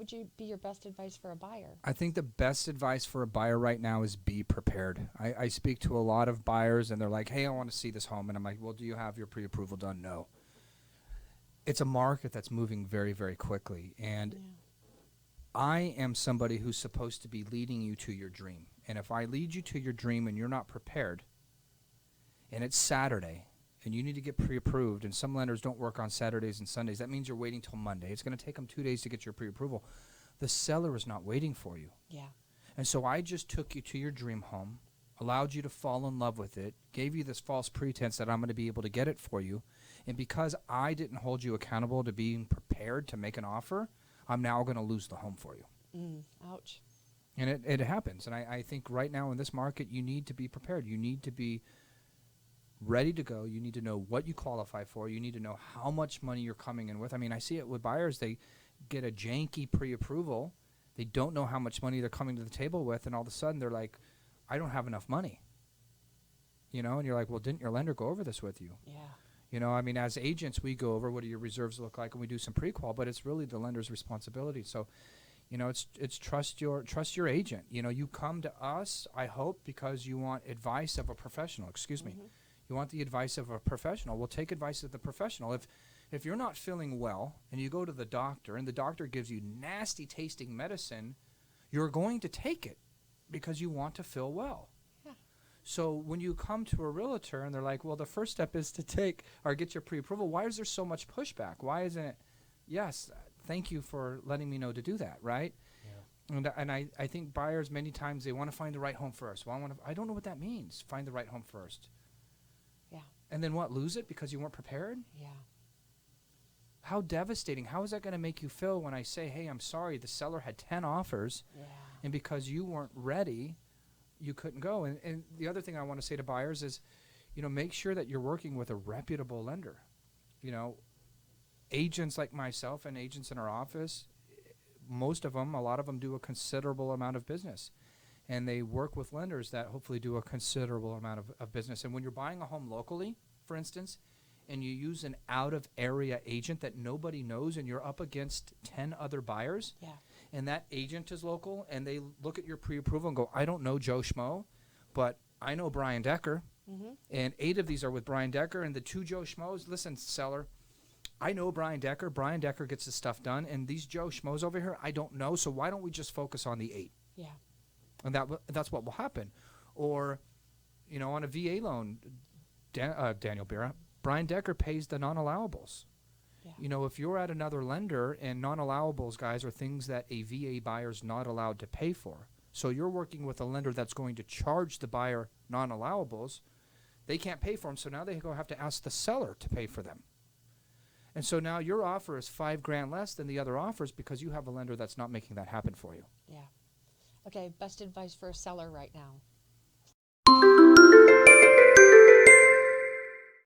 would you be your best advice for a buyer? I think the best advice for a buyer right now is be prepared. I speak to a lot of buyers and they're like, hey, I want to see this home. And I'm like, well, do you have your pre-approval done? No. It's a market that's moving very, very quickly. And I am somebody who's supposed to be leading you to your dream. And if I lead you to your dream and you're not prepared, and it's Saturday, and you need to get pre-approved, and some lenders don't work on Saturdays and Sundays, that means you're waiting till Monday. It's going to take them 2 days to get your pre-approval. The seller is not waiting for you. Yeah. And so I just took you to your dream home, allowed you to fall in love with it, gave you this false pretense that I'm going to be able to get it for you. And because I didn't hold you accountable to being prepared to make an offer, I'm now going to lose the home for you. Ouch. And it happens. And I think right now in this market, you need to be prepared. You need to be ready to go. You need to know what you qualify for. You need to know how much money you're coming in with. I mean, I see it with buyers. They get a janky pre-approval. They don't know how much money they're coming to the table with, and all of a sudden they're like, I don't have enough money. You know, and you're like, well, didn't your lender go over this with you? Yeah. You know, I mean, as agents, we go over what do your reserves look like, and we do some pre-qual, but it's really the lender's responsibility. So, you know, it's trust your agent. You know, you come to us, I hope, because you want advice of a professional. Excuse me. You want the advice of a professional. Well, take advice of the professional. If you're not feeling well and you go to the doctor and the doctor gives you nasty tasting medicine, you're going to take it because you want to feel well. Yeah. So when you come to a realtor and they're like, well, the first step is to take or get your pre-approval, why is there so much pushback? Why isn't it, yes, thank you for letting me know to do that, right? Yeah. And I think buyers many times, they want to find the right home first. Well, I don't know what that means, find the right home first. Yeah. And then what, lose it because you weren't prepared? Yeah. How devastating. How is that going to make you feel when I say, hey, I'm sorry, the seller had 10 offers, and because you weren't ready, you couldn't go. And the other thing I want to say to buyers is, you know, make sure that you're working with a reputable lender. You know, agents like myself and agents in our office, most of them, a lot of them do a considerable amount of business. And they work with lenders that hopefully do a considerable amount of business. And when you're buying a home locally, for instance, and you use an out-of-area agent that nobody knows and you're up against 10 other buyers, and that agent is local, and they look at your pre-approval and go, I don't know Joe Schmo, but I know Brian Decker, and 8 of these are with Brian Decker, and the 2 Joe Schmoes, listen, seller, I know Brian Decker. Brian Decker gets his stuff done, and these Joe Schmoes over here, I don't know, so why don't we just focus on the 8? Yeah. And that's what will happen. Or, you know, on a VA loan, Daniel Bera, Brian Decker pays the non-allowables. Yeah. You know, if you're at another lender and non-allowables, guys, are things that a VA buyer's not allowed to pay for. So you're working with a lender that's going to charge the buyer non-allowables. They can't pay for them, so now they have to ask the seller to pay for them. And so now your offer is $5,000 less than the other offers because you have a lender that's not making that happen for you. Yeah. Okay, best advice for a seller right now.